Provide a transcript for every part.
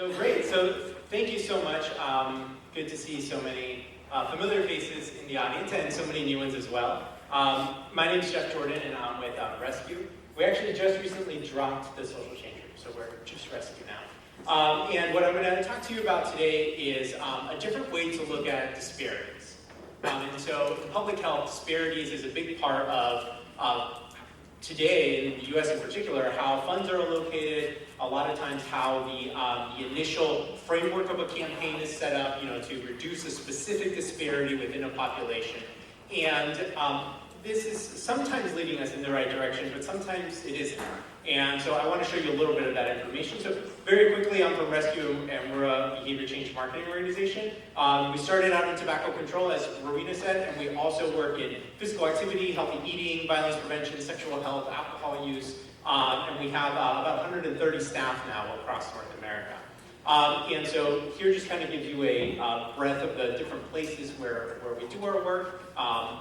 So great. So thank you so much. Good to see so many familiar faces in the audience and so many new ones as well. My name is Jeff Jordan, and I'm with Rescue. We actually just recently dropped the social change group, so we're just Rescue now. And what I'm going to talk to you about today is a different way to look at disparities. And so in public health, disparities is a big part of today, in the US in particular, how funds are allocated, a lot of times how the initial framework of a campaign is set up, to reduce a specific disparity within a population. And this is sometimes leading us in the right direction, but sometimes it isn't. And so I want to show you a little bit of that information. So very quickly, I'm from Rescue, and we're a behavior change marketing organization. We started out in tobacco control, as Rowena said, and we also work in physical activity, healthy eating, violence prevention, sexual health, alcohol use, and we have about 130 staff now across North America. And so here just kind of gives you a breadth of the different places where we do our work,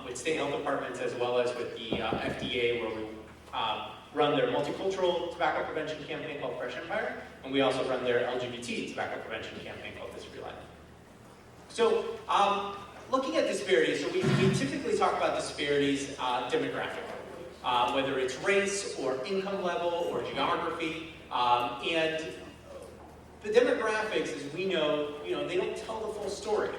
with state health departments as well as with the FDA, where we run their multicultural tobacco prevention campaign called Fresh Empire, and we also run their LGBT tobacco prevention campaign called This Free Life. So looking at disparities, so we typically talk about disparities demographically, whether it's race or income level or geography, and the demographics, as we know, they don't tell the full story,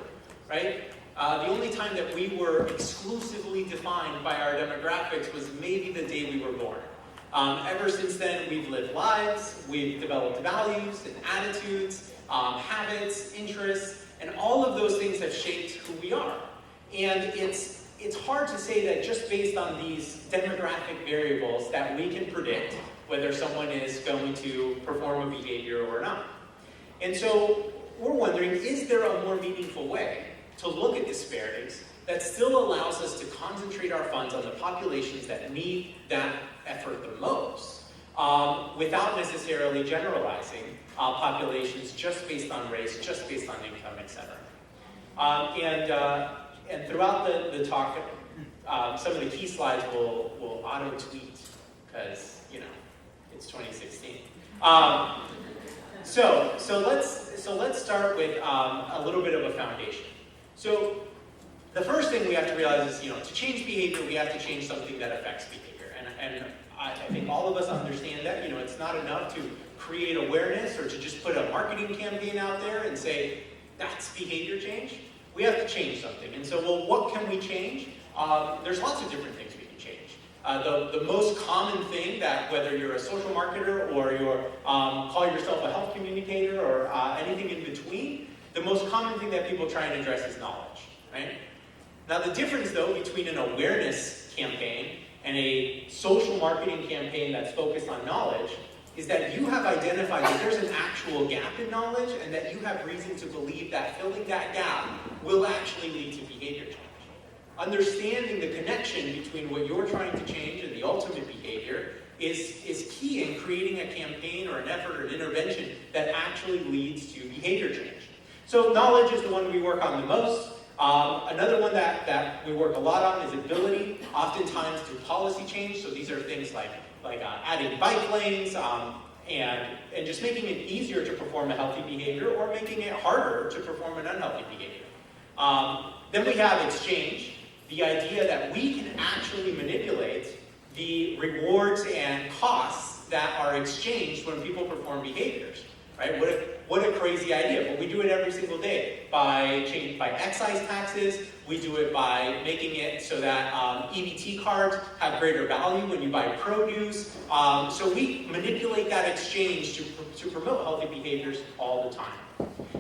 right? The only time that we were exclusively defined by our demographics was maybe the day we were born. Ever since then, we've lived lives, we've developed values and attitudes, habits, interests, and all of those things have shaped who we are. And it's hard to say that just based on these demographic variables that we can predict whether someone is going to perform a behavior or not. And so we're wondering, is there a more meaningful way to look at disparities that still allows us to concentrate our funds on the populations that need that effort the most, without necessarily generalizing populations just based on race, just based on income, etc. And throughout the talk, some of the key slides will auto-tweet because it's 2016. So let's start with a little bit of a foundation. So the first thing we have to realize is, to change behavior, we have to change something that affects behavior. And I think all of us understand that, it's not enough to create awareness or to just put a marketing campaign out there and say, that's behavior change. We have to change something. And so, well, what can we change? There's lots of different things we can change. The most common thing that, whether you're a social marketer or you're call yourself a health communicator or anything in between, the most common thing that people try and address is knowledge, right? Now the difference though between an awareness campaign and a social marketing campaign that's focused on knowledge is that you have identified that there's an actual gap in knowledge and that you have reason to believe that filling that gap will actually lead to behavior change. Understanding the connection between what you're trying to change and the ultimate behavior is key in creating a campaign or an effort or an intervention that actually leads to behavior change. So knowledge is the one we work on the most. Another one that we work a lot on is ability, oftentimes through policy change. So these are things like adding bike lanes and just making it easier to perform a healthy behavior or making it harder to perform an unhealthy behavior. Then we have exchange, the idea that we can actually manipulate the rewards and costs that are exchanged when people perform behaviors. Right? What a crazy idea, but we do it every single day by excise taxes. We do it by making it so that EBT cards have greater value when you buy produce. So we manipulate that exchange to promote healthy behaviors all the time.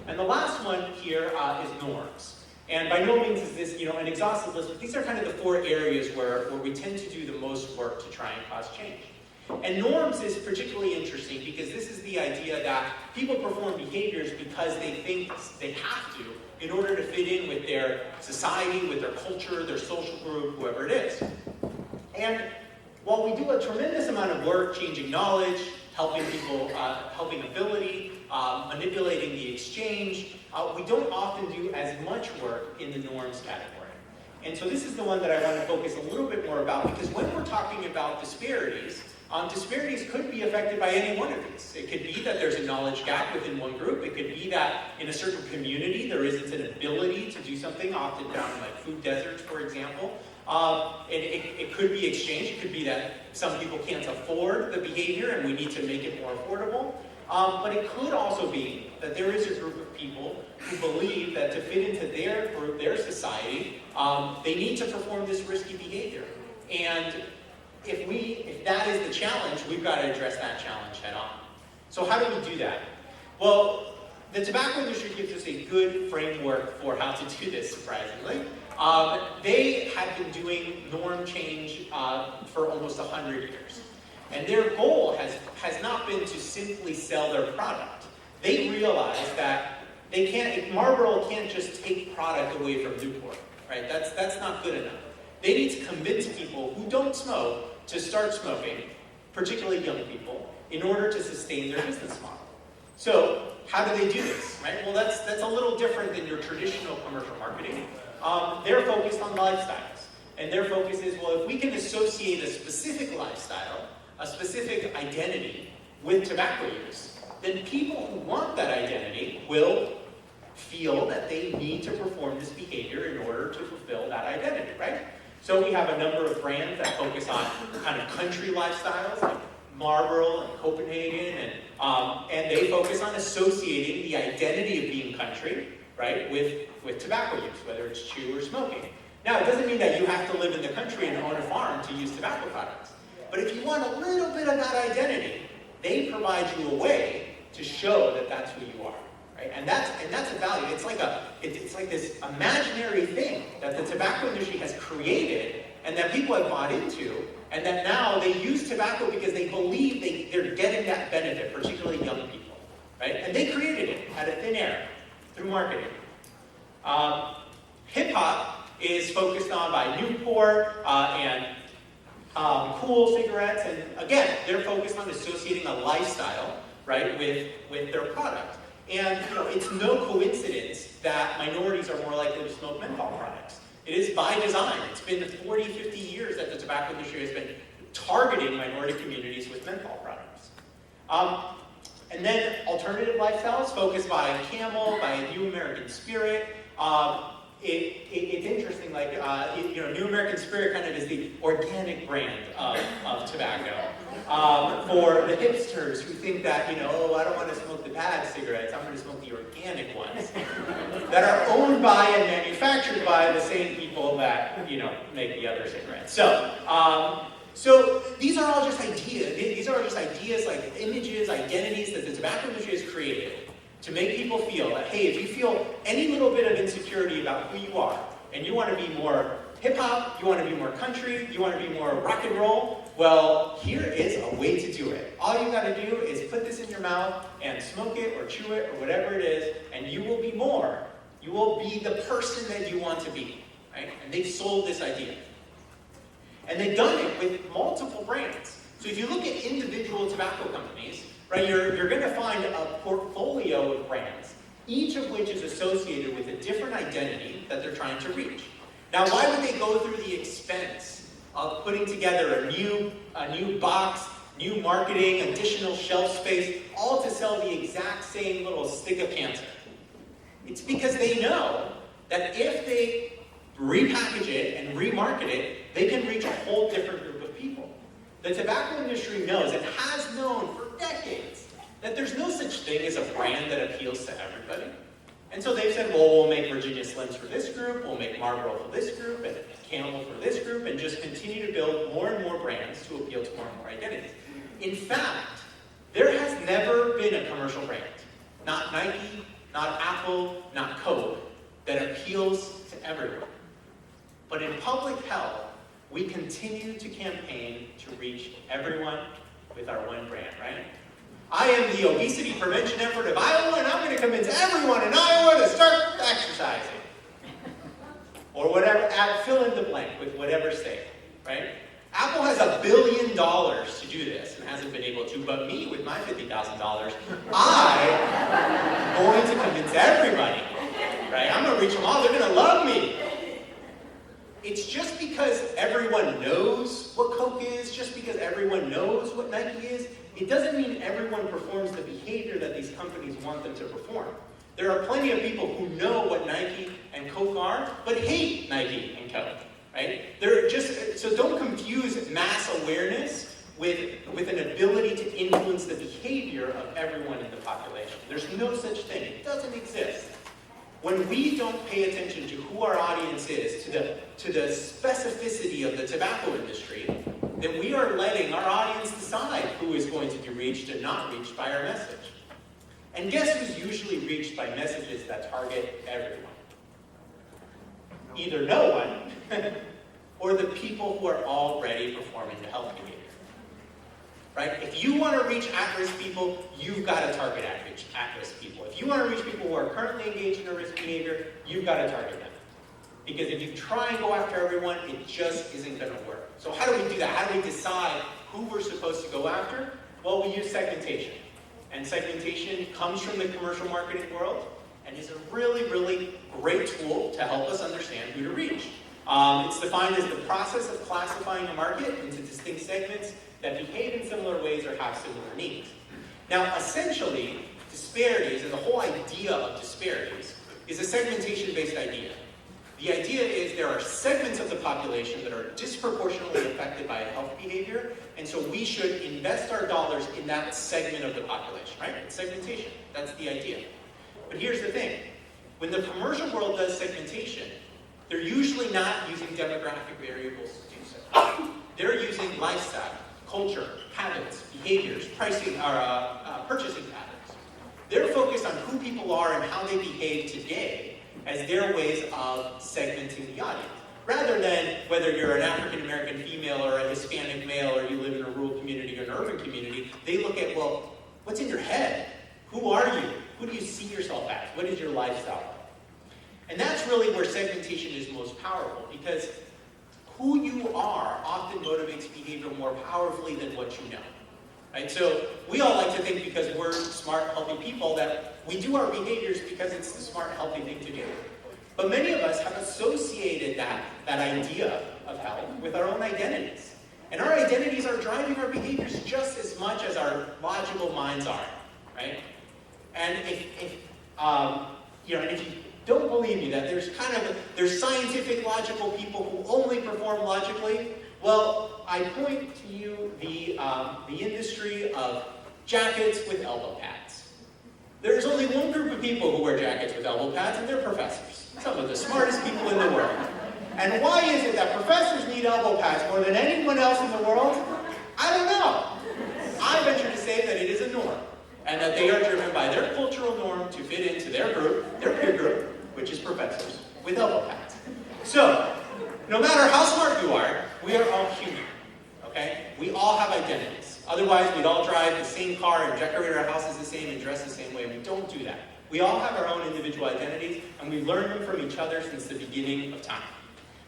And the last one here is norms. And by no means is this an exhaustive list, but these are kind of the four areas where we tend to do the most work to try and cause change. And norms is particularly interesting because this is the idea that people perform behaviors because they think they have to in order to fit in with their society, with their culture, their social group, whoever it is. And while we do a tremendous amount of work changing knowledge, helping people, helping ability, manipulating the exchange, we don't often do as much work in the norms category. And so this is the one that I want to focus a little bit more about because when we're talking about disparities, disparities could be affected by any one of these. It could be that there's a knowledge gap within one group. It could be that in a certain community there isn't an ability to do something, often down in like food deserts, for example. It could be exchange. It could be that some people can't afford the behavior and we need to make it more affordable. But it could also be that there is a group of people who believe that to fit into their group, their society, they need to perform this risky behavior. And if that is the challenge, we've got to address that challenge head on. So how do we do that? Well, the tobacco industry gives us a good framework for how to do this, surprisingly. They have been doing norm change for almost 100 years. And their goal has not been to simply sell their product. They realize that Marlboro can't just take product away from Newport, right? That's not good enough. They need to convince people who don't smoke to start smoking, particularly young people, in order to sustain their business model. So how do they do this, right? Well, that's a little different than your traditional commercial marketing. They're focused on lifestyles. And their focus is, well, if we can associate a specific lifestyle, a specific identity with tobacco use, then people who want that identity will feel that they need to perform this behavior in order to fulfill that identity, right? So we have a number of brands that focus on kind of country lifestyles, like Marlboro and Copenhagen, and they focus on associating the identity of being country, right, with tobacco use, whether it's chew or smoking. Now, it doesn't mean that you have to live in the country and own a farm to use tobacco products. But if you want a little bit of that identity, they provide you a way to show that that's who you are. Right? And that's a value. It's like this imaginary thing that the tobacco industry has created and that people have bought into, and that now they use tobacco because they believe they're getting that benefit, particularly young people. Right? And they created it out of thin air through marketing. Hip-hop is focused on by Newport and Cool cigarettes, and again, they're focused on associating a lifestyle, right, with their product. And it's no coincidence that minorities are more likely to smoke menthol products. It is by design. It's been 40, 50 years that the tobacco industry has been targeting minority communities with menthol products. And then alternative lifestyles focused by Camel, by New American Spirit. It's interesting, like, New American Spirit kind of is the organic brand of tobacco. For the hipsters who think that, I don't want to smoke the bad cigarettes, I'm going to smoke the organic ones that are owned by and manufactured by the same people that, make the other cigarettes. So these are all just ideas. These are just ideas, like images, identities that the tobacco industry has created to make people feel that, hey, if you feel any little bit of insecurity about who you are, and you want to be more hip-hop, you want to be more country, you want to be more rock and roll, well, here is a way to do it. All you got to do is put this in your mouth and smoke it or chew it or whatever it is, and you will be more. You will be the person that you want to be, right? And they've sold this idea. And they've done it with multiple brands. So if you look at individual tobacco companies, right, you're going to find a portfolio of brands, each of which is associated with a different identity that they're trying to reach. Now, why would they go through the expense of putting together a new box, new marketing, additional shelf space, all to sell the exact same little stick of cancer? It's because they know that if they repackage it and remarket it, they can reach a whole different group of people. The tobacco industry knows, and has known for decades, that there's no such thing as a brand that appeals to everybody. And so they've said, well, we'll make Virginia Slims for this group, we'll make Marlboro for this group, and Camel for this group, and just continue to build more and more brands to appeal to more and more identities. In fact, there has never been a commercial brand, not Nike, not Apple, not Coke, that appeals to everyone. But in public health, we continue to campaign to reach everyone with our one brand, right? I am the obesity prevention effort of Iowa, and I'm going to convince everyone in Iowa to start exercising. Or whatever, fill in the blank with whatever state, right? Apple has $1 billion to do this and hasn't been able to, but me, with my $50,000, I'm going to convince everybody, right? I'm going to reach them all. They're going to love me. it's just because everyone knows what Coke is, just because everyone knows what Nike is, it doesn't mean everyone performs the behavior that these companies want them to perform. There are plenty of people who know what Nike and Coke are, but hate Nike and Coke, right? So don't confuse mass awareness with an ability to influence the behavior of everyone in the population. There's no such thing. It doesn't exist. When we don't pay attention to who our audience is, to the specificity of the tobacco industry, then we are letting our audience decide who is going to be reached and not reached by our message. And guess who's usually reached by messages that target everyone? Either no one, or the people who are already performing the health behavior. Right? If you want to reach at-risk people, you've got to target at-risk people. If you want to reach people who are currently engaged in a risk behavior, you've got to target them. Because if you try and go after everyone, it just isn't going to work. So how do we do that? How do we decide who we're supposed to go after? Well, we use segmentation. And segmentation comes from the commercial marketing world and is a really, really great tool to help us understand who to reach. It's defined as the process of classifying a market into distinct segments that behave in similar ways or have similar needs. Now, essentially, disparities, and the whole idea of disparities, is a segmentation-based idea. The idea is there are segments of the population that are disproportionately affected by a health behavior, and so we should invest our dollars in that segment of the population, right? It's segmentation. That's the idea. But here's the thing. When the commercial world does segmentation, they're usually not using demographic variables to do so. They're using lifestyle, culture, habits, behaviors, pricing, or purchasing patterns. They're focused on who people are and how they behave today as their ways of segmenting the audience. Rather than whether you're an African-American female or a Hispanic male or you live in a rural community or an urban community, they look at, well, what's in your head? Who are you? Who do you see yourself as? What is your lifestyle like? And that's really where segmentation is most powerful, because who you are often motivates behavior more powerfully than what you know. Right? So we all like to think because we're smart, healthy people that we do our behaviors because it's the smart, healthy thing to do. But many of us have associated that idea of health with our own identities. And our identities are driving our behaviors just as much as our logical minds are. Right? And if you don't believe me that there's scientific, logical people who only perform logically, well, I point to you the industry of jackets with elbow pads. There's only one group of people who wear jackets with elbow pads, and they're professors. Some of the smartest people in the world. And why is it that professors need elbow pads more than anyone else in the world? I don't know. I venture to say that it is a norm, and that they are driven by their cultural norm to fit into their group, their peer group, which is professors, with elbow pads. So, no matter how smart you are, we are all human, okay? We all have identities. Otherwise, we'd all drive the same car and decorate our houses the same and dress the same way. We don't do that. We all have our own individual identities, and we learn them from each other since the beginning of time.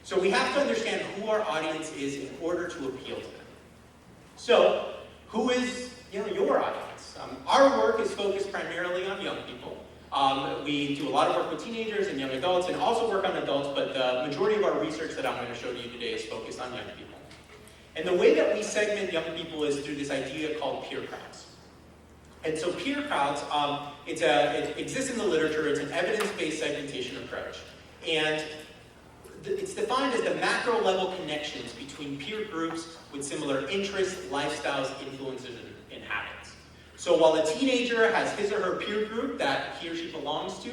So we have to understand who our audience is in order to appeal to them. So, who is your audience? Our work is focused primarily on young people. We do a lot of work with teenagers and young adults, and also work on adults, but the majority of our research that I'm going to show to you today is focused on young people. And the way that we segment young people is through this idea called peer crowds. And so peer crowds, it exists in the literature. It's an evidence-based segmentation approach. And it's defined as the macro-level connections between peer groups with similar interests, lifestyles, influences, and habits. So while a teenager has his or her peer group that he or she belongs to,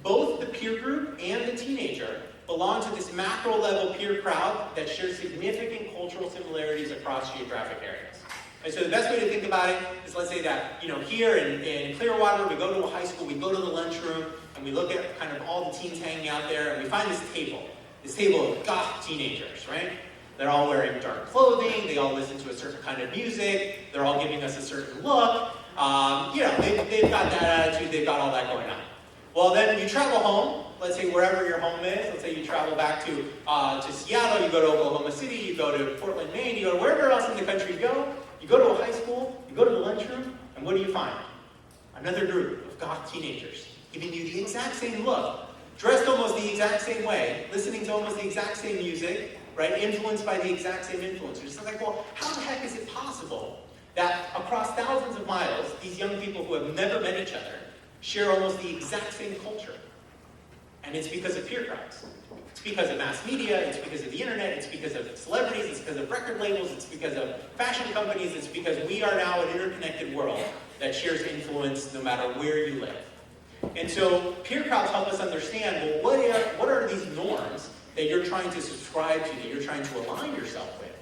both the peer group and the teenager belong to this macro-level peer crowd that shares significant cultural similarities across geographic areas. And so the best way to think about it is, let's say that, here in Clearwater, we go to a high school, we go to the lunchroom, and we look at kind of all the teens hanging out there, and we find this table of goth teenagers, right? They're all wearing dark clothing, they all listen to a certain kind of music, they're all giving us a certain look. They've got that attitude, they've got all that going on. Well, then you travel home, let's say wherever your home is, let's say you travel back to Seattle, you go to Oklahoma City, you go to Portland, Maine, you go to wherever else in the country you go to a high school, you go to the lunchroom, and what do you find? Another group of goth teenagers giving you the exact same look, dressed almost the exact same way, listening to almost the exact same music, right? Influenced by the exact same influencers. It's like, well, how the heck is it possible that across thousands of miles, these young people who have never met each other share almost the exact same culture? And it's because of peer crowds. It's because of mass media, it's because of the internet, it's because of celebrities, it's because of record labels, it's because of fashion companies, it's because we are now an interconnected world that shares influence no matter where you live. And so peer crowds help us understand, well, what are these norms that you're trying to subscribe to, that you're trying to align yourself with,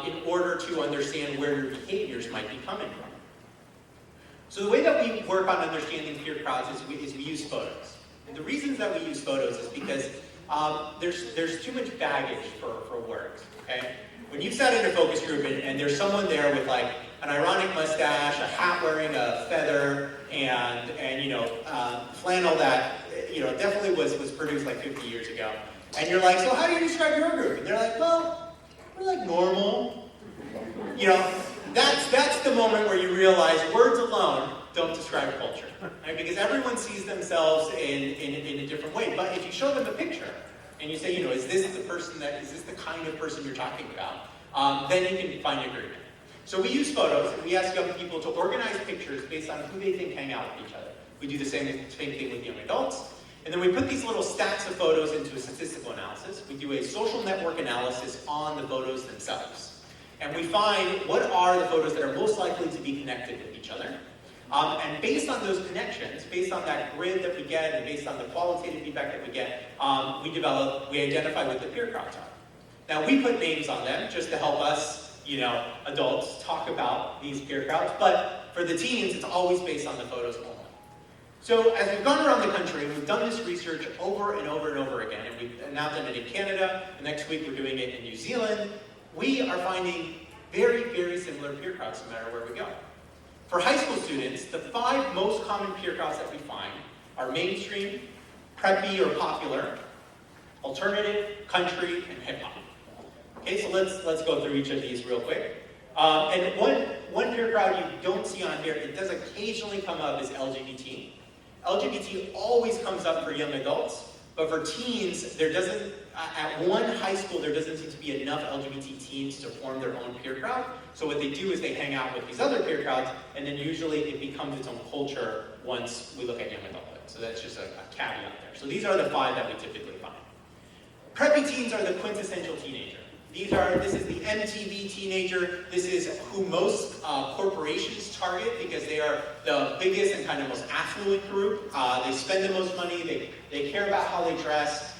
in order to understand where your behaviors might be coming from. So the way that we work on understanding peer crowds is we use photos. And the reasons that we use photos is because there's too much baggage for words, okay? When you've sat in a focus group and there's someone there with like an ironic mustache, a hat wearing a feather, and flannel that definitely was produced like 50 years ago, and you're like, so how do you describe your group? And they're like, well, we're like normal. That's the moment where you realize words alone don't describe culture, right? Because everyone sees themselves in a different way. But if you show them a picture and you say, is this the kind of person you're talking about? Then you can find agreement. So we use photos, and we ask young people to organize pictures based on who they think hang out with each other. We do the same thing with young adults. And then we put these little stacks of photos into a statistical analysis. We do a social network analysis on the photos themselves. And we find what are the photos that are most likely to be connected with each other. And based on those connections, based on that grid that we get, and based on the qualitative feedback that we get, we identify what the peer crowds are. Now we put names on them just to help us, adults talk about these peer crowds, but for the teens, it's always based on the photos only. So as we've gone around the country, we've done this research over and over and over again, and we've now done it in Canada, and next week we're doing it in New Zealand. We are finding very, very similar peer crowds no matter where we go. For high school students, the 5 most common peer crowds that we find are mainstream, preppy or popular, alternative, country, and hip-hop. Okay, so let's go through each of these real quick. And one peer crowd you don't see on here, it does occasionally come up, is LGBT. LGBT always comes up for young adults, but for teens, there doesn't, at one high school, there doesn't seem to be enough LGBT teens to form their own peer crowd. So what they do is they hang out with these other peer crowds, and then usually it becomes its own culture once we look at young adulthood. So that's just a caveat there. So these are the 5 that we typically find. Preppy teens are the quintessential teenager. This is the MTV teenager. This is who most corporations target because they are the biggest and kind of most affluent group. They spend the most money. They care about how they dress.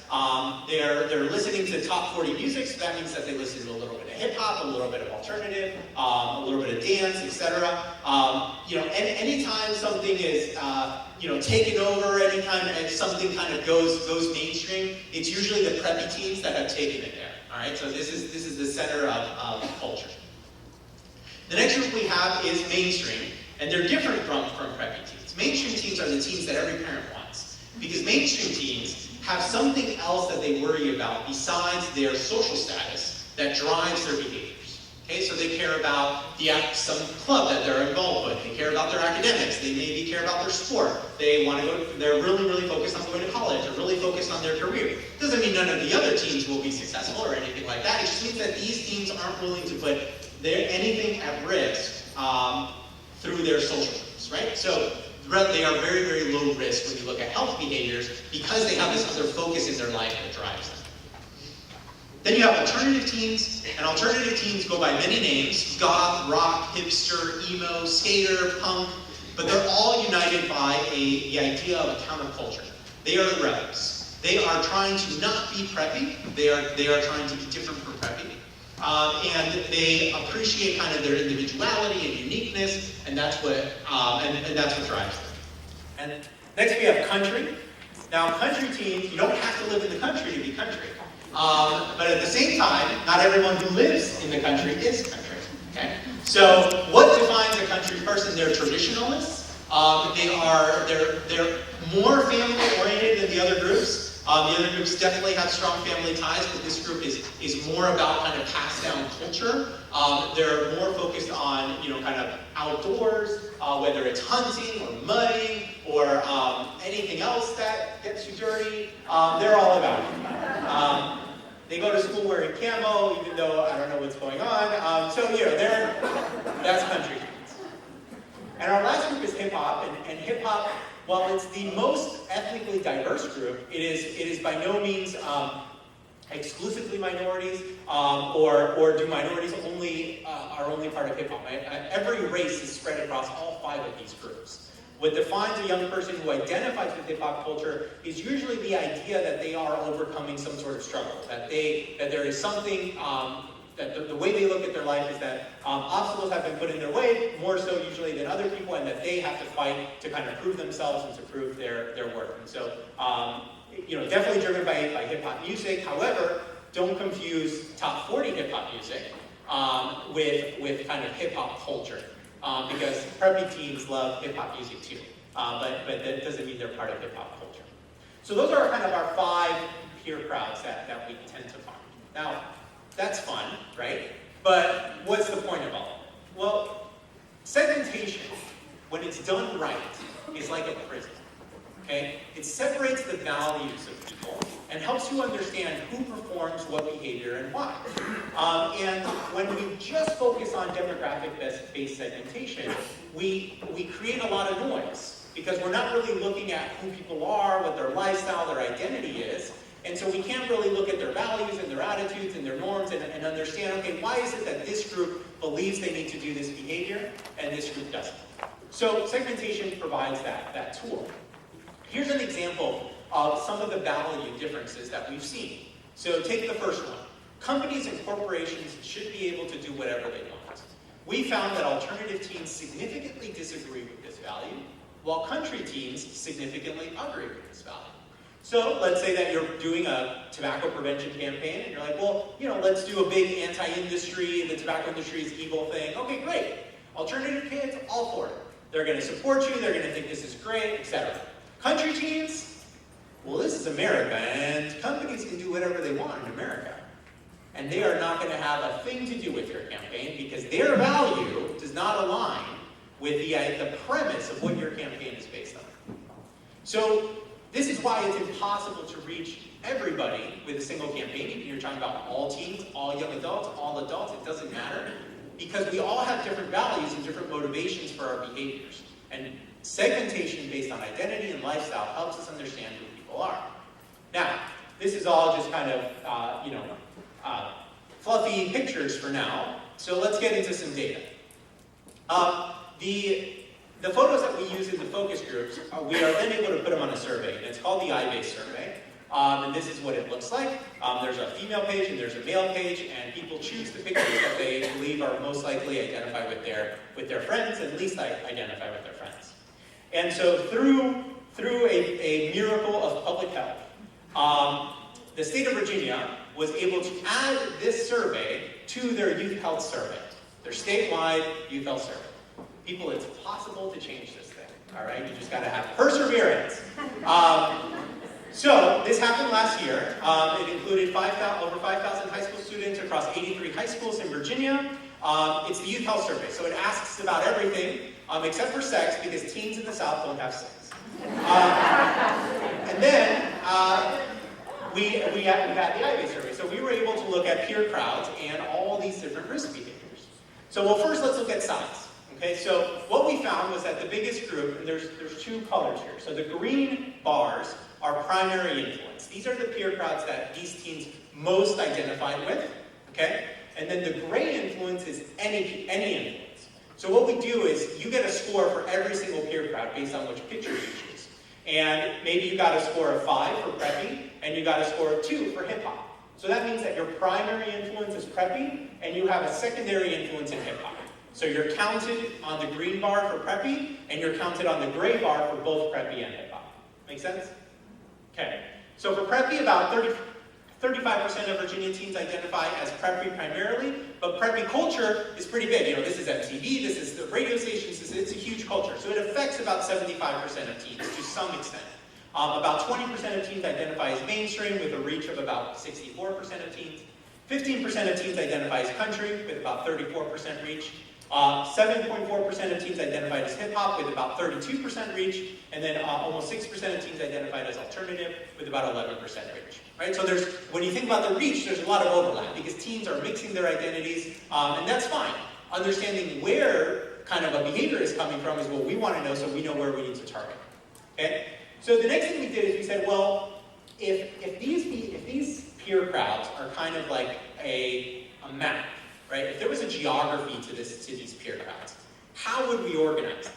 They're listening to top 40 music, so that means that they listen to a little bit of hip hop, a little bit of alternative, a little bit of dance, etc. Anytime something is taken over, anytime something kind of goes mainstream, it's usually the preppy teens that have taken it there. All right, so this is the center of culture. The next group we have is mainstream, and they're different from preppy teens. Mainstream teens are the teens that every parent wants, because mainstream teens have something else that they worry about besides their social status that drives their behaviors. Okay, so they care about some club that they're involved with. They care about their academics. They maybe care about their sport. They're really, really focused on going to college. They're really focused on their career. Doesn't mean none of the other teens will be successful or anything like that. It just means that these teens aren't willing to put anything at risk through their social groups, right? So they are very, very low risk when you look at health behaviors because they have this other focus in their life that drives them. Then you have alternative teens, and alternative teens go by many names: goth, rock, hipster, emo, skater, punk, but they're all united by the idea of a counterculture. They are the rebels. They are trying to not be preppy. They are trying to be different from preppy. And they appreciate kind of their individuality and uniqueness, and that's what drives them. And next we have country. Now country teens, you don't have to live in the country to be country. But at the same time, not everyone who lives in the country is country. Okay? So what defines a country person? They're traditionalists. They're more family oriented than the other groups. The other groups definitely have strong family ties, but this group is more about kind of passed down culture. They're more focused on, kind of outdoors, whether it's hunting or mudding or anything else that gets you dirty. They're all about it. They go to school wearing camo, even though I don't know what's going on. That's country kids. And our last group is hip hop, and hip hop, while it's the most ethnically diverse group, it is by no means exclusively minorities, or do minorities are only part of hip hop. Every race is spread across all 5 of these groups. What defines a young person who identifies with hip hop culture is usually the idea that they are overcoming some sort of struggle, that there is something, that the way they look at their life is that obstacles have been put in their way, more so usually than other people, and that they have to fight to kind of prove themselves and to prove their worth. And so, definitely driven by hip hop music. However, don't confuse top 40 hip hop music with kind of hip hop culture. Because preppy teens love hip-hop music too, but that doesn't mean they're part of hip-hop culture. So those are kind of our 5 peer crowds that we tend to find. Now, that's fun, right? But what's the point of all of it? Well, segmentation, when it's done right, is like a prison, okay? It separates the values of people and helps you understand who performs what behavior and why. And when we just focus on demographic-based segmentation, we create a lot of noise because we're not really looking at who people are, what their lifestyle, their identity is, and so we can't really look at their values and their attitudes and their norms and understand, okay, why is it that this group believes they need to do this behavior and this group doesn't? So segmentation provides that tool. Here's an example of some of the value differences that we've seen. So take the first one. Companies and corporations should be able to do whatever they want. We found that alternative teens significantly disagree with this value, while country teens significantly agree with this value. So let's say that you're doing a tobacco prevention campaign, and you're like, well, let's do a big anti-industry, the tobacco industry is evil thing. Okay, great. Alternative kids, all for it. They're going to support you, they're going to think this is great, etc. Country teens, well, this is America, and companies can do whatever they want in America. And they are not going to have a thing to do with your campaign because their value does not align with the premise of what your campaign is based on. So this is why it's impossible to reach everybody with a single campaign. Even you're talking about all teens, all young adults, all adults, it doesn't matter. Because we all have different values and different motivations for our behaviors. And segmentation based on identity and lifestyle helps us understand who people are. Now, this is all just kind of, fluffy pictures for now. So let's get into some data. The photos that we use in the focus groups, we are then able to put them on a survey. And it's called the I-Base survey. And this is what it looks like. There's a female page and there's a male page, and people choose the pictures that they believe are most likely identify with their friends and least identify with their friends. And so through a miracle of public health, the state of Virginia was able to add this survey to their youth health survey, their statewide youth health survey. People, it's possible to change this thing, all right? You just got to have perseverance. So this happened last year. It included over 5,000 high school students across 83 high schools in Virginia. It's the youth health survey, so it asks about everything except for sex, because teens in the South don't have sex. And then we had the I-Base survey, so we were able to look at peer crowds and all these different risk behaviors. So well, first let's look at size. Okay, so what we found was that the biggest group, and there's 2 colors here. So the green bars are primary influence. These are the peer crowds that these teens most identified with, okay? And then the gray influence is any influence. So what we do is you get a score for every single peer crowd based on which picture you choose. And maybe you got a score of 5 for preppy, and you got a score of 2 for hip hop. So that means that your primary influence is preppy, and you have a secondary influence in hip hop. So you're counted on the green bar for preppy, and you're counted on the gray bar for both preppy and hip hop. Make sense? Okay. So for preppy, about 35% of Virginia teens identify as preppy primarily, but preppy culture is pretty big. This is MTV, this is the radio stations, it's a huge culture. So it affects about 75% of teens to some extent. About 20% of teens identify as mainstream with a reach of about 64% of teens. 15% of teens identify as country with about 34% reach. 7.4% of teens identified as hip-hop with about 32% reach, and then almost 6% of teens identified as alternative with about 11% reach. Right? So when you think about the reach, there's a lot of overlap because teens are mixing their identities, and that's fine. Understanding where kind of a behavior is coming from is what we want to know, so we know where we need to target. Okay? So the next thing we did is we said, well, if these peer crowds are kind of like a map, right? If there was a geography to these peer crowds, how would we organize them?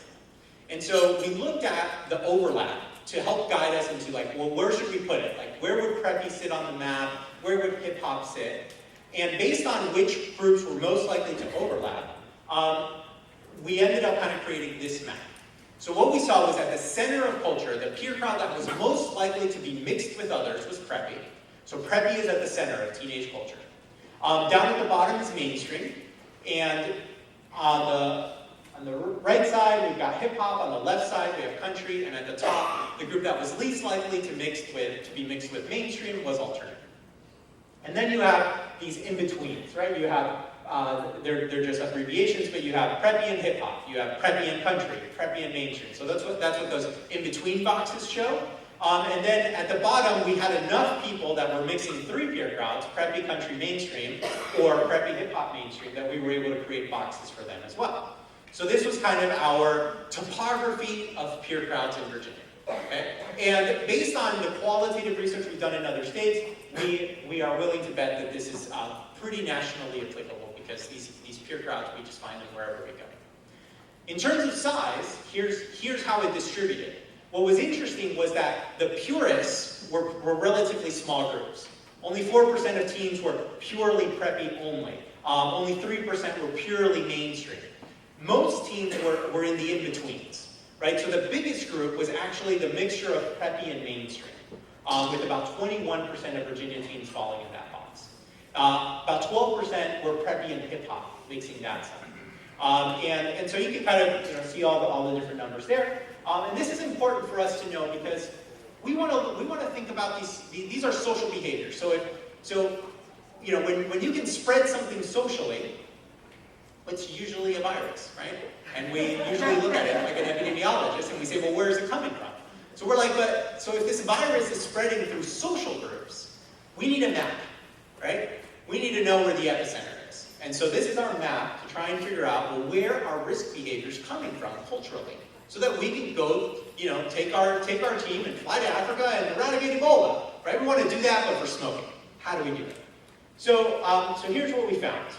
And so we looked at the overlap to help guide us into like, well, where should we put it? Like, where would preppy sit on the map? Where would hip hop sit? And based on which groups were most likely to overlap, we ended up kind of creating this map. So what we saw was at the center of culture, the peer crowd that was most likely to be mixed with others was preppy. So preppy is at the center of teenage culture. Down at the bottom is mainstream, and on the right side we've got hip hop, on the left side we have country, and at the top, the group that was least likely to be mixed with mainstream was alternative. And then you have these in-betweens, right? You have, they're just abbreviations, but you have preppy and hip hop, you have preppy and country, preppy and mainstream. So that's what those in-between boxes show. And then at the bottom, we had enough people that were mixing three peer crowds, preppy, country, mainstream, or preppy, hip-hop, mainstream, that we were able to create boxes for them as well. So this was kind of our topography of peer crowds in Virginia. Okay? And based on the qualitative research we've done in other states, we are willing to bet that this is pretty nationally applicable because these peer crowds, we just find them wherever we go. In terms of size, here's how it distributed. What was interesting was that the purists were relatively small groups. Only 4% of teens were purely preppy only. Only 3% were purely mainstream. Most teens were in the in-betweens, right? So the biggest group was actually the mixture of preppy and mainstream, with about 21% of Virginia teens falling in that box. About 12% were preppy and hip-hop, mixing that side. And so you can kind of see all the different numbers there. And this is important for us to know because we want to think about these are social behaviors. So when you can spread something socially, it's usually a virus, right? And we usually look at it like an epidemiologist and we say, well, where is it coming from? So we're like, so if this virus is spreading through social groups, we need a map, right? We need to know where the epicenter is. And so this is our map to try and figure out, well, where are risk behaviors coming from culturally? So that we can go, take our team and fly to Africa and eradicate Ebola, right? We want to do that, but for smoking. How do we do it? So here's what we found.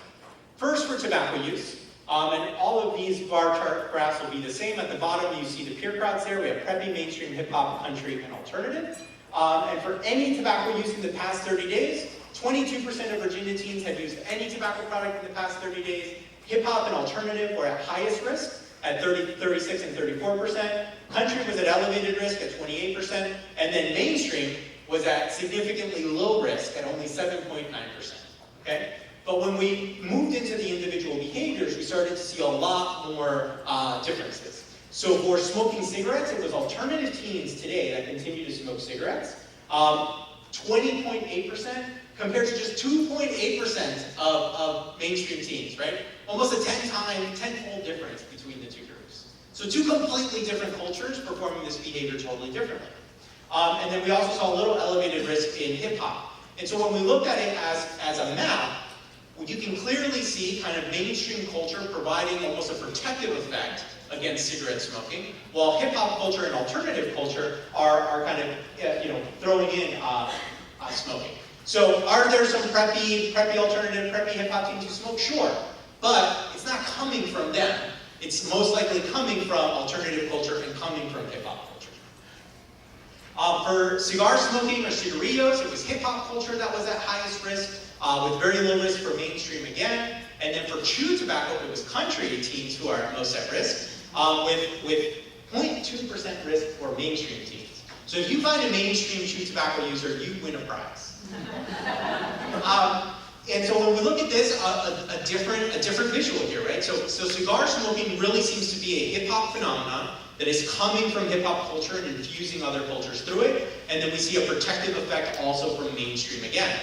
First, for tobacco use, and all of these bar chart graphs will be the same. At the bottom, you see the peer crowds there. We have preppy, mainstream, hip-hop, country, and alternative. And for any tobacco use in the past 30 days, 22% of Virginia teens had used any tobacco product in the past 30 days. Hip-hop and alternative were at highest risk, at 36 and 34%. Country was at elevated risk at 28%. And then mainstream was at significantly low risk at only 7.9%. Okay? But when we moved into the individual behaviors, we started to see a lot more differences. So for smoking cigarettes, it was alternative teens today that continue to smoke cigarettes. 20.8% compared to just 2.8% of mainstream teens, right? Almost a 10-fold difference between the two groups. So two completely different cultures performing this behavior totally differently. And then we also saw a little elevated risk in hip-hop. And so when we looked at it as a map, you can clearly see kind of mainstream culture providing almost a protective effect against cigarette smoking, while hip-hop culture and alternative culture are kind of throwing in smoking. So are there some preppy alternative, preppy hip-hop teens who smoke? Sure. But it's not coming from them. It's most likely coming from alternative culture and coming from hip-hop culture. For cigar smoking or cigarillos, it was hip-hop culture that was at highest risk, with very low risk for mainstream again. And then for chew tobacco, it was country teens who are most at risk, with 0.2% risk for mainstream teens. So if you find a mainstream chew tobacco user, you win a prize. And so when we look at this, a different visual here, right? So cigar smoking really seems to be a hip-hop phenomenon that is coming from hip-hop culture and infusing other cultures through it, and then we see a protective effect also from mainstream again.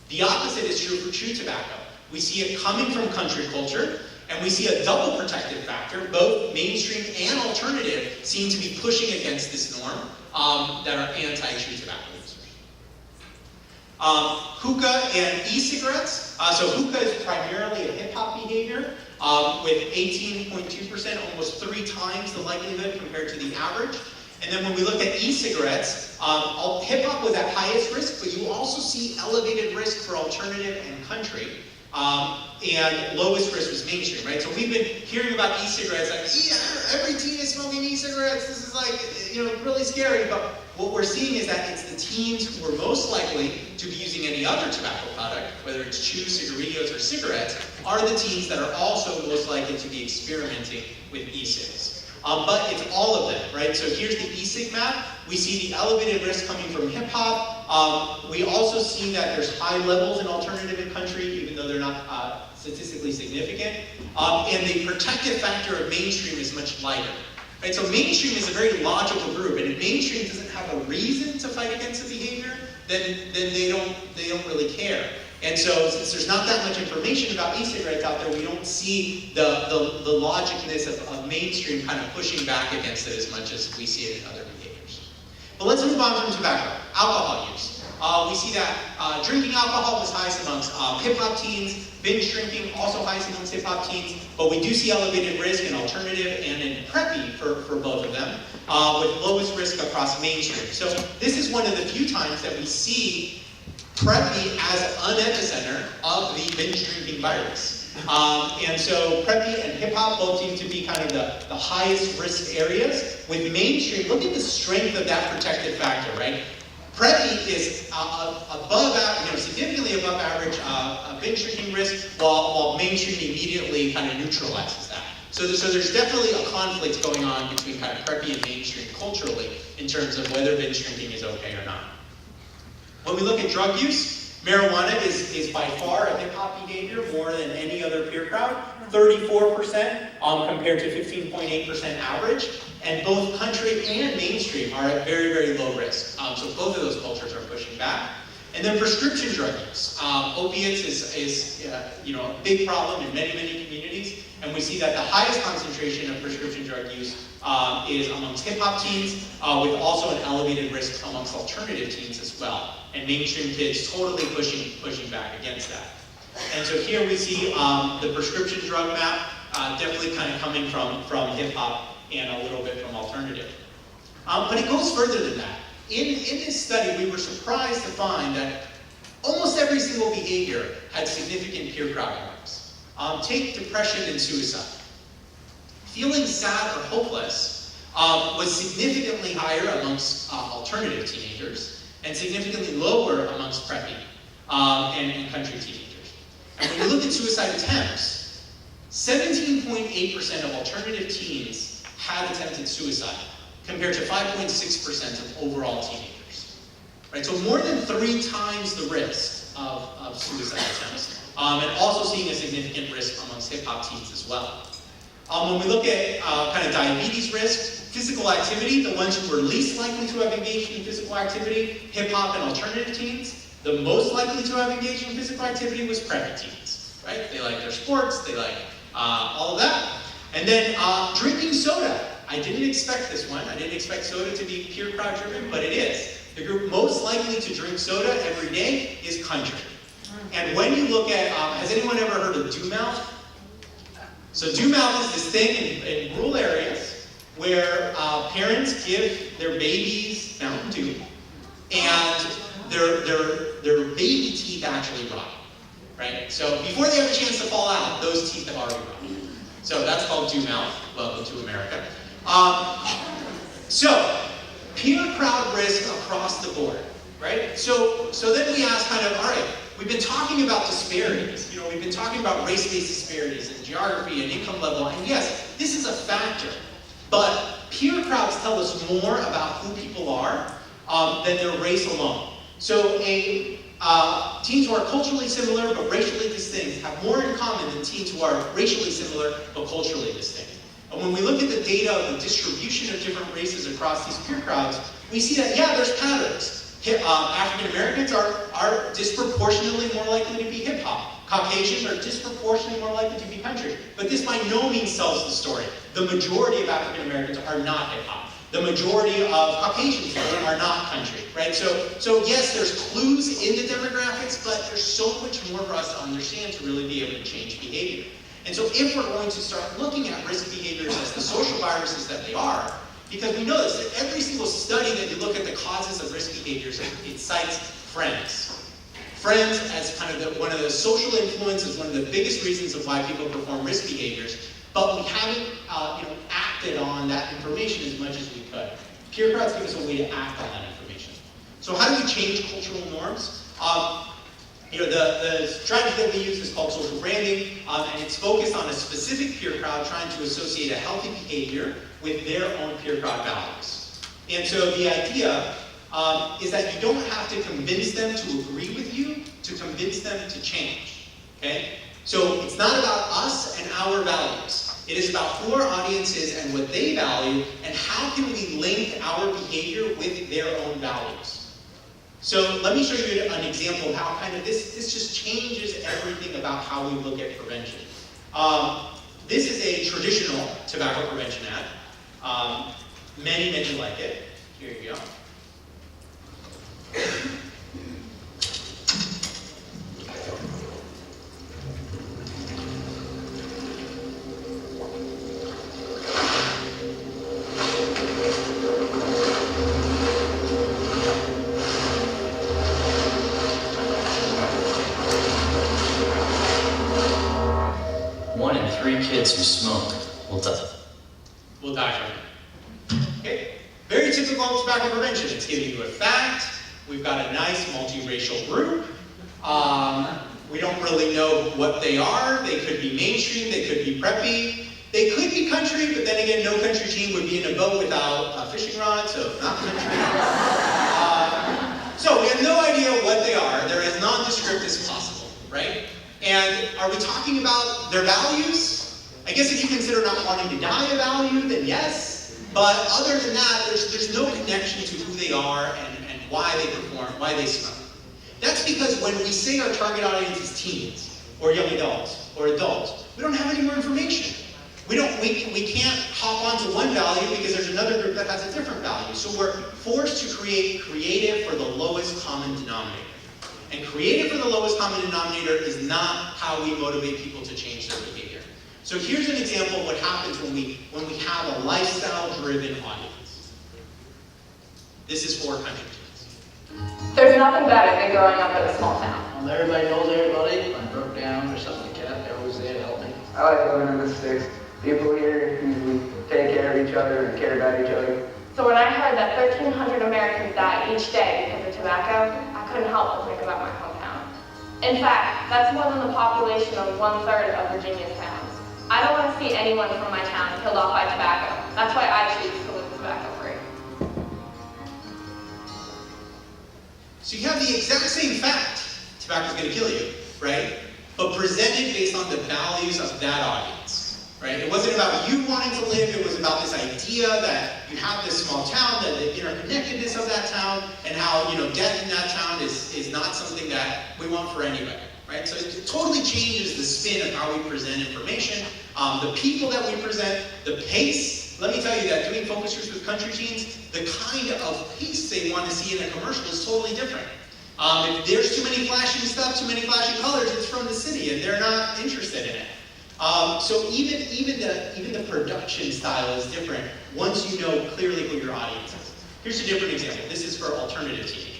The opposite is true for chew tobacco. We see it coming from country culture, and we see a double protective factor. Both mainstream and alternative seem to be pushing against this norm that are anti-chew tobacco users. Hookah and e-cigarettes. So hookah is primarily a hip-hop behavior with 18.2%, almost 3 times the likelihood compared to the average. And then when we look at e-cigarettes, hip-hop was at highest risk, but you also see elevated risk for alternative and country. And lowest risk was mainstream, right? So we've been hearing about e-cigarettes, like, yeah, every teen is smoking e-cigarettes, this is like, really scary. But what we're seeing is that it's the teens who are most likely to be using any other tobacco product, whether it's chew, cigarillos, or cigarettes, are the teens that are also most likely to be experimenting with e-cigs. But it's all of them, right? So here's the e-cig map. We see the elevated risk coming from hip-hop. We also see that there's high levels in alternative and country, even though they're not statistically significant. And the protective factor of mainstream is much lighter. Right? So mainstream is a very logical group, and if mainstream doesn't have a reason to fight against the behavior, then they don't really care. And so, since there's not that much information about e-cigarettes out there, we don't see the logicness of mainstream kind of pushing back against it as much as we see it in other behaviors. But let's move on from tobacco. Alcohol use. We see that drinking alcohol was highest amongst hip-hop teens, binge drinking also highest amongst hip-hop teens, but we do see elevated risk in alternative and in preppy for both of them, with lowest risk across mainstream. So this is one of the few times that we see preppy as an epicenter of the binge drinking virus. And so preppy and hip-hop both seem to be kind of the highest risk areas. With mainstream, look at the strength of that protective factor, right? Preppy is above average, significantly above average binge drinking risk, while mainstream immediately kind of neutralizes that. So there's definitely a conflict going on between kind of preppy and mainstream culturally in terms of whether binge drinking is okay or not. When we look at drug use, marijuana is by far a hip-hop behavior more than any other peer crowd, 34% compared to 15.8% average, and both country and mainstream are at very, very low risk. So both of those cultures are pushing back. And then prescription drug use. Opiates is a big problem in many, many communities, and we see that the highest concentration of prescription drug use is amongst hip-hop teens, with also an elevated risk amongst alternative teens as well. And mainstream kids totally pushing back against that. And so here we see the prescription drug map, definitely kind of coming from hip-hop and a little bit from alternative. But it goes further than that. In this study, we were surprised to find that almost every single behavior had significant peer crowd effects. Take depression and suicide. Feeling sad or hopeless was significantly higher amongst alternative teenagers, and significantly lower amongst preppy and country teenagers. And when you look at suicide attempts, 17.8% of alternative teens had attempted suicide, compared to 5.6% of overall teenagers. Right? So more than 3 times the risk of suicide attempts, and also seeing a significant risk amongst hip-hop teens as well. When we look at kind of diabetes risk, physical activity, the ones who were least likely to have engaged in physical activity, hip-hop and alternative teens. The most likely to have engaged in physical activity was preppy teens, right? They like their sports, they like all of that. And then drinking soda. I didn't expect this one. I didn't expect soda to be peer crowd driven, but it is. The group most likely to drink soda every day is country. And when you look at, has anyone ever heard of dew mouth? So dew mouth is this thing in rural areas where parents give their babies Mountain Dew, and their baby teeth actually rot, right? So before they have a chance to fall out, those teeth have already rotted. So that's called dew mouth. Welcome to America. So peer crowd risk across the board, right? So then we ask kind of, all right, we've been talking about disparities. We've been talking about race-based disparities and geography and income level, and yes, this is a factor. But peer crowds tell us more about who people are than their race alone. So teens who are culturally similar but racially distinct have more in common than teens who are racially similar but culturally distinct. And when we look at the data of the distribution of different races across these peer crowds, we see that, yeah, there's patterns. African Americans are disproportionately more likely to be hip hop. Caucasians are disproportionately more likely to be country. But this by no means tells the story. The majority of African Americans are not hip hop. The majority of Caucasians are not country, right? So yes, there's clues in the demographics, but there's so much more for us to understand to really be able to change behavior. And so if we're going to start looking at risk behaviors as the social viruses that they are, because we know this, that every single study that you look at the causes of risk behaviors, it cites friends. Friends as kind of one of the social influences, one of the biggest reasons of why people perform risk behaviors, but we haven't acted on that information as much as we could. Peer crowds give us a way to act on that information. So how do we change cultural norms? The strategy that we use is called social branding, and it's focused on a specific peer crowd trying to associate a healthy behavior with their own peer crowd values. And so the idea is that you don't have to convince them to agree with you to convince them to change, okay? So it's not about us and our values. It is about who our audience is and what they value, and how can we link our behavior with their own values. So let me show you an example of how kind of this just changes everything about how we look at prevention. This is a traditional tobacco prevention ad. Many like it. Here you go. 1 in 3 kids who smoke will die from it. Okay? Very typical of tobacco prevention. It's giving you a fact. We've got a nice multiracial group. We don't really know what they are. They could be mainstream, they could be preppy, they could be country, but then again, no country team would be in a boat without a fishing rod, so not country. So we have no idea what they are. They're as nondescript as possible, right? And are we talking about their values? I guess if you consider not wanting to die a value, then yes. But other than that, there's no connection to who they are and why they perform, why they smoke. That's because when we say our target audience is teens, or young adults, or adults, we don't have any more information. We can't hop onto one value because there's another group that has a different value. So we're forced to create creative for the lowest common denominator. And creative for the lowest common denominator is not how we motivate people to change their behavior. So here's an example of what happens when we have a lifestyle-driven audience. This is for country teens. There's nothing better than growing up in a small town. Everybody knows everybody. When I broke down or something like that, they're always there to help me. I like living in the sticks. People here usually take care of each other and care about each other. So when I heard that 1,300 Americans die each day because of tobacco, I couldn't help but think about my hometown. In fact, that's more than the population of 1/3 of Virginia's towns. I don't want to see anyone from my town killed off by tobacco. That's why I choose to live tobacco-free. So you have the exact same fact, tobacco's going to kill you, right? But presented based on the values of that audience, right? It wasn't about you wanting to live, it was about this idea that you have this small town, that the interconnectedness of that town, and how, death in that town is not something that we want for anybody, right? So it totally changes the spin of how we present information, the people that we present, the pace. Let me tell you that doing focus groups with country teens, the kind of pace they want to see in a commercial is totally different. If there's too many flashing stuff, too many flashing colors, it's from the city and they're not interested in it. So even the production style is different once you know clearly who your audience is. Here's a different example. This is for alternative teenagers.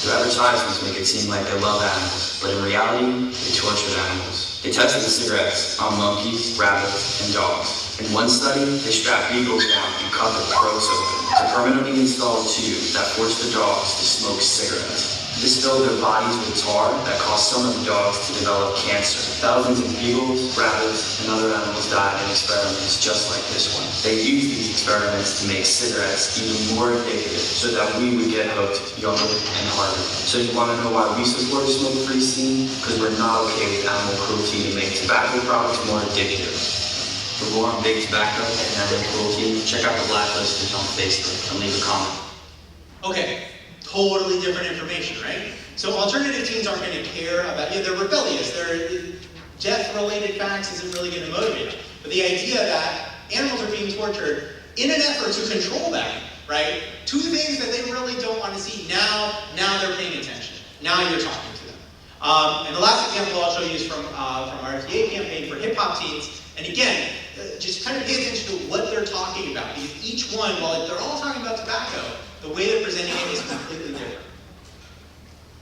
So advertisements make it seem like they love animals, but in reality, they tortured animals. They tested the cigarettes on monkeys, rabbits, and dogs. In one study, they strapped beagles down and cut their throats open to permanently install a tube that forced the dogs to smoke cigarettes. This filled their bodies with tar that caused some of the dogs to develop cancer. Thousands of beagles, rabbits, and other animals died in experiments just like this one. They used these experiments to make cigarettes even more addictive so that we would get hooked younger and harder. So So you want to know why we support a smoke-free scene? Because we're not okay with animal cruelty to make tobacco products more addictive. For more on big tobacco and animal cruelty, check out the Blacklisters on Facebook and leave a comment. Okay, totally different information, right? So alternative teens aren't going to care about, they're rebellious, death-related facts isn't really going to motivate them. But the idea that animals are being tortured in an effort to control them, right? Two things that they really don't want to see. Now they're paying attention. Now you're talking to them. And the last example I'll show you is from our FDA campaign for hip-hop teens. And again, just kind of pay attention to what they're talking about. Because each one, while they're all talking about tobacco, the way they're presenting it is completely different.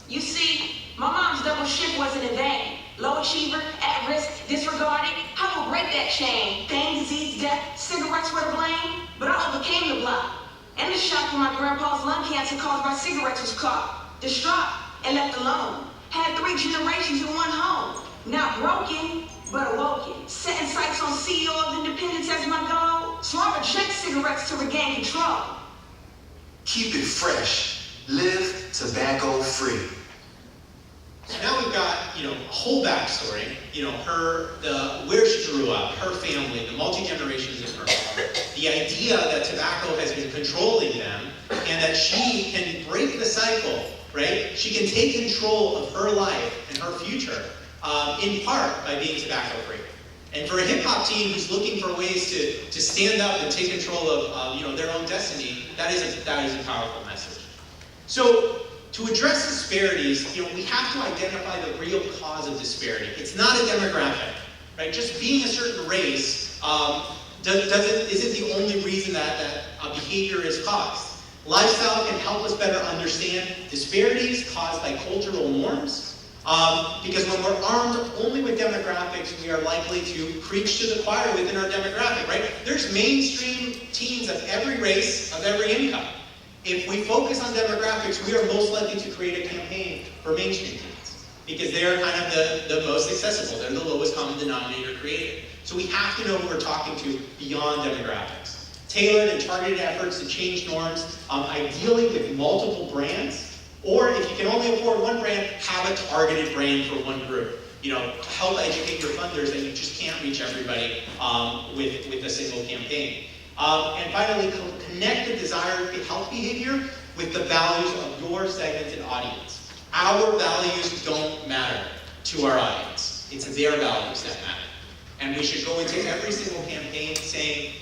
You see, my mom's double shift wasn't in vain. Low achiever, at risk, disregarded. I will break that chain. Fame, disease, death, cigarettes were to blame. But I overcame the block. And the shock when my grandpa's lung cancer caused by cigarettes was caught. Distraught and left alone. Had 3 generations in one home. Not broken, but awoken. Setting sights on CEO of independence as my goal. So I reject cigarettes to regain control. Keep it fresh. Live tobacco free. So now we've got, a whole backstory, where she grew up, her family, the multi-generations in her home, the idea that tobacco has been controlling them, and that she can break the cycle, right? She can take control of her life and her future, in part by being tobacco-free. And for a hip-hop teen who's looking for ways to stand up and take control of, their own destiny, that is a powerful message. So, to address disparities, we have to identify the real cause of disparity. It's not a demographic, right? Just being a certain race isn't the only reason that a behavior is caused. Lifestyle can help us better understand disparities caused by cultural norms, because when we're armed only with demographics, we are likely to preach to the choir within our demographic, right? There's mainstream teens of every race, of every income. If we focus on demographics, we are most likely to create a campaign for mainstream teens because they're kind of the most accessible. They're the lowest common denominator created. So we have to know who we're talking to beyond demographics. Tailored and targeted efforts to change norms, ideally with multiple brands, or if you can only afford one brand, have a targeted brand for one group. Help educate your funders that you just can't reach everybody with a single campaign. And finally, connect the desired health behavior with the values of your segmented audience. Our values don't matter to our audience. It's their values that matter. And we should go into every single campaign saying,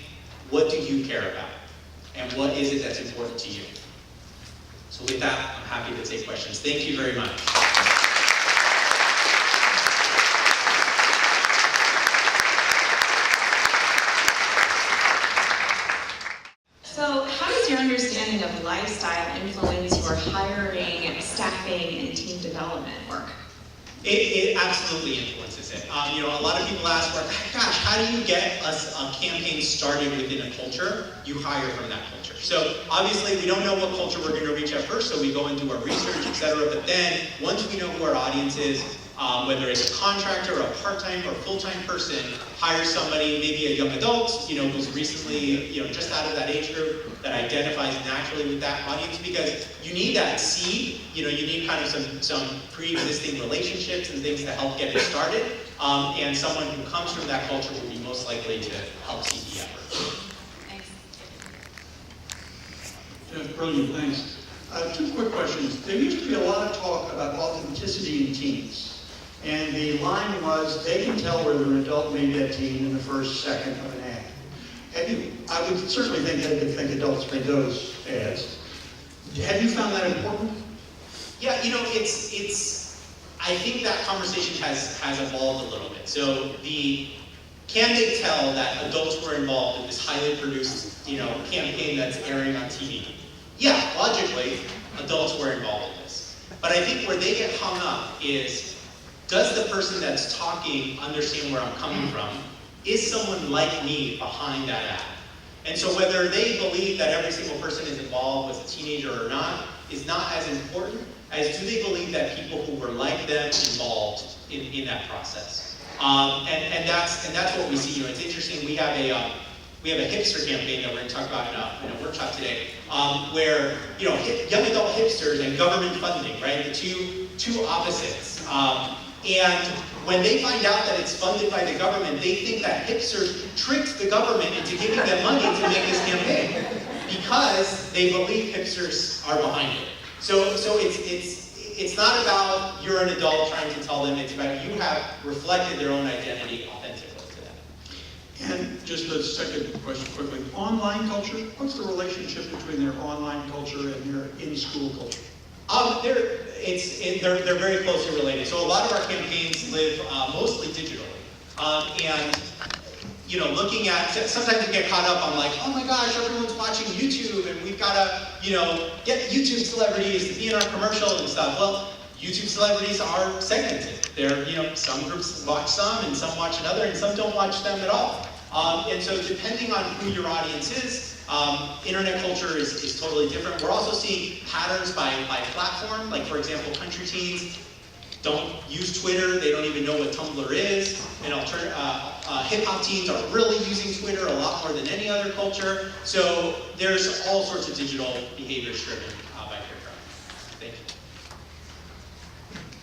what do you care about? And what is it that's important to you? So with that, I'm happy to take questions. Thank you very much. So how does your understanding of lifestyle influence your hiring, staffing, and team development work? It absolutely influences it. A lot of people ask, gosh, how do you get a campaign started within a culture? You hire from that culture. So obviously we don't know what culture we're going to reach at first, so we go and do our research, etc. But then once we know who our audience is, whether it's a contractor or a part-time or full-time person, hire somebody, maybe a young adult, who's recently, just out of that age group that identifies naturally with that audience, because you need that seed, you need kind of some pre-existing relationships and things to help get it started, and someone who comes from that culture will be most likely to help seed the effort. Jeff, brilliant, thanks. 2 quick questions. There used to be a lot of talk about authenticity in teens. And the line was, they can tell whether an adult may be a teen in the first second of an ad. I would certainly think they could think adults made those ads. Have you found that important? Yeah, I think that conversation has evolved a little bit. So can they tell that adults were involved in this highly produced, campaign that's airing on TV? Yeah, logically, adults were involved in this. But I think where they get hung up is, does the person that's talking understand where I'm coming from? Is someone like me behind that ad? And so whether they believe that every single person is involved, was a teenager or not, is not as important as do they believe that people who were like them involved in that process. And that's what we see. It's interesting. We have We have a hipster campaign that we're going to talk about in a workshop today, where young adult hipsters and government funding, right? The two opposites. And when they find out that it's funded by the government, they think that hipsters tricked the government into giving them money to make this campaign because they believe hipsters are behind it. So it's not about you're an adult trying to tell them, it's about you have reflected their own identity authentically to them. And just a second question quickly. Online culture, what's the relationship between their online culture and their in-school culture? They're very closely related. So a lot of our campaigns live mostly digitally. Looking at, sometimes we get caught up on like, oh my gosh, everyone's watching YouTube and we've got to, get YouTube celebrities to be in our commercial and stuff. Well, YouTube celebrities are segmented. Some groups watch some and some watch another and some don't watch them at all. And so depending on who your audience is, internet culture is totally different. We're also seeing patterns by platform. Like for example, country teens don't use Twitter. They don't even know what Tumblr is. And hip hop teens are really using Twitter a lot more than any other culture. So there's all sorts of digital behaviors driven by peer pressure. Thank you.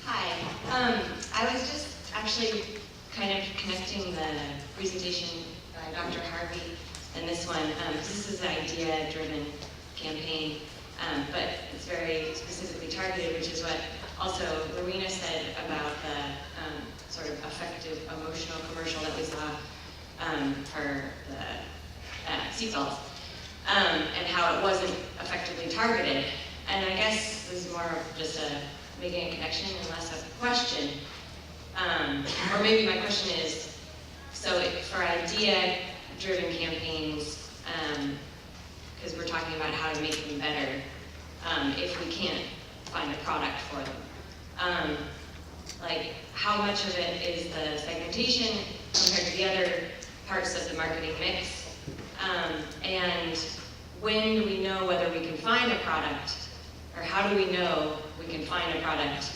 Hi. I was just actually kind of connecting the presentation by Dr. Harvey and this one. This is an idea-driven campaign, but it's very specifically targeted, which is what also Rowena said about the sort of effective emotional commercial that we saw for the seatbelts, and how it wasn't effectively targeted. And I guess this is more of just making a connection and less of a question. Or maybe my question is, so for idea-driven campaigns, because we're talking about how to make them better, if we can't find a product for them. Like, how much of it is the segmentation compared to the other parts of the marketing mix? And when do we know whether we can find a product, or how do we know we can find a product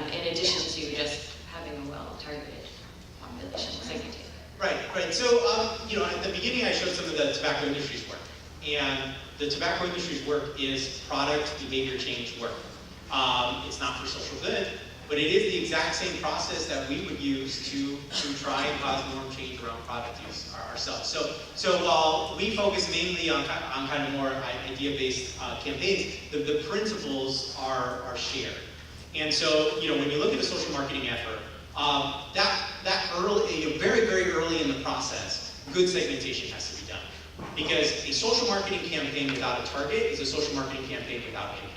in addition to just having a well-targeted population segmented? Right. So, at the beginning I showed some of the tobacco industry's work. And the tobacco industry's work is product behavior change work. It's not for social good, but it is the exact same process that we would use to try and cause norm change around product use ourselves. So while we focus mainly on kind of more idea-based campaigns, the principles are shared. And so, when you look at a social marketing effort, that early, very, very early in the process, good segmentation has to be done. Because a social marketing campaign without a target is a social marketing campaign without impact.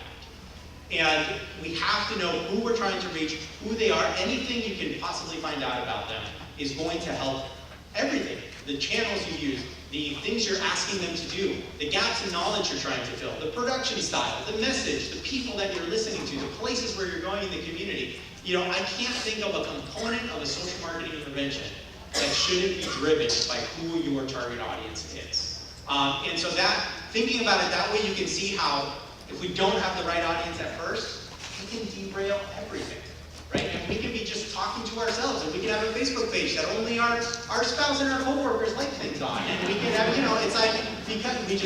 And we have to know who we're trying to reach, who they are. Anything you can possibly find out about them is going to help everything. The channels you use, the things you're asking them to do, the gaps in knowledge you're trying to fill, the production style, the message, the people that you're listening to, the places where you're going in the community. I can't think of a component of a social marketing intervention that shouldn't be driven by who your target audience is. And so thinking about it that way, you can see how if we don't have the right audience at first, we can derail everything, right? And we can be just talking to ourselves, and we can have a Facebook page that only our spouse and our coworkers like things on, and we can have, it's like because we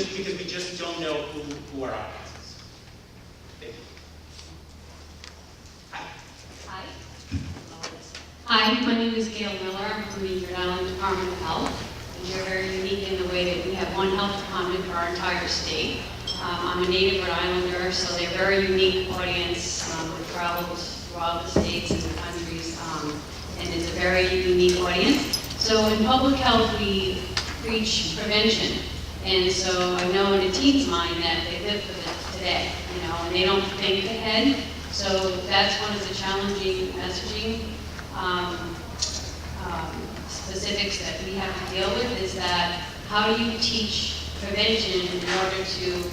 just don't know who our audience is. Thank you. Hi. Hi, my name is Gail Miller. I'm from the Rhode Island Department of Health. And you're very unique in the way that we have one health department for our entire state. I'm a native Rhode Islander, so they're a very unique audience who travels throughout the states and the countries, and it's a very unique audience. So in public health, we preach prevention, and so I know in a teen's mind that they live for it today, and they don't think ahead. So that's one of the challenging messaging specifics that we have to deal with, is that how do you teach prevention in order to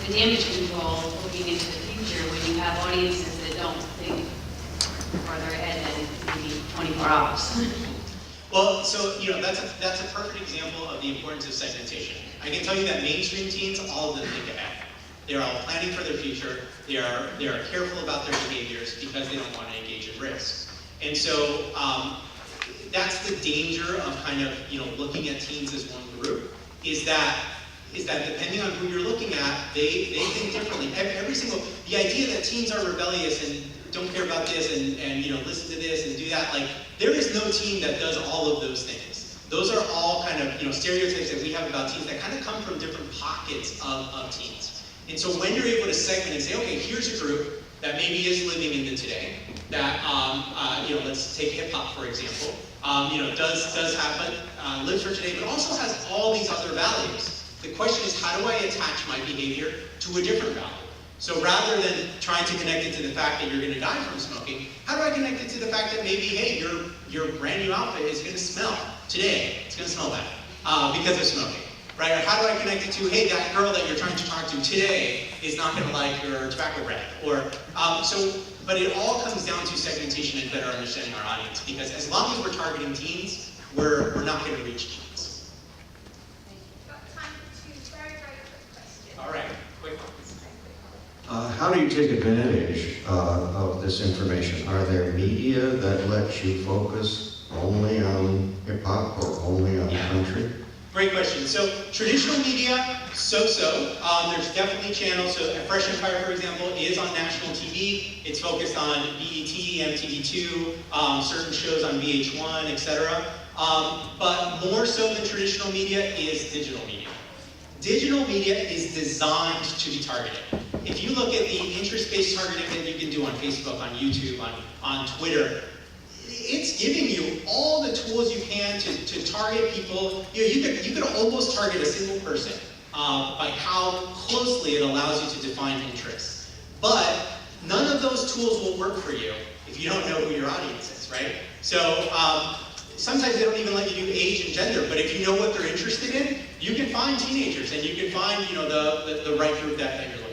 the damage control looking into the future when you have audiences that don't think further ahead than maybe 24 hours. Well, so that's a perfect example of the importance of segmentation. I can tell you that mainstream teens, all of them think ahead. They're all planning for their future. They are careful about their behaviors because they don't want to engage in risk. And so that's the danger of kind of, looking at teens as one group, is that depending on who you're looking at, they think differently. The idea that teens are rebellious and don't care about this and listen to this and do that, like, there is no teen that does all of those things. Those are all kind of, stereotypes that we have about teens that kind of come from different pockets of teens. And so when you're able to segment and say, okay, here's a group that maybe is living in the today, that, let's take hip hop, for example, does have, lives for today, but also has all these other values. The question is, how do I attach my behavior to a different value? So rather than trying to connect it to the fact that you're going to die from smoking, how do I connect it to the fact that maybe, hey, your brand new outfit is going to smell today. It's going to smell bad because of smoking, right? Or how do I connect it to, hey, that girl that you're trying to talk to today is not going to like your tobacco breath? Or but it all comes down to segmentation and better understanding our audience, because as long as we're targeting teens, we're not going to reach teens. Got time for 2 very, very quick questions. All right, quick ones. How do you take advantage of this information? Are there media that lets you focus only on hip-hop or only on country? Great question. So traditional media, so-so. There's definitely channels. So Fresh Empire, for example, is on national TV. It's focused on BET, MTV2, certain shows on VH1, etc. But more so than traditional media is digital media. Digital media is designed to be targeted. If you look at the interest-based targeting that you can do on Facebook, on YouTube, on Twitter, it's giving you all the tools you can to target people. You could almost target a single person by how closely it allows you to define interests. But none of those tools will work for you if you don't know who your audience is, right? So sometimes they don't even let you do age and gender, but if you know what they're interested in, you can find teenagers and you can find the right group that you're looking for.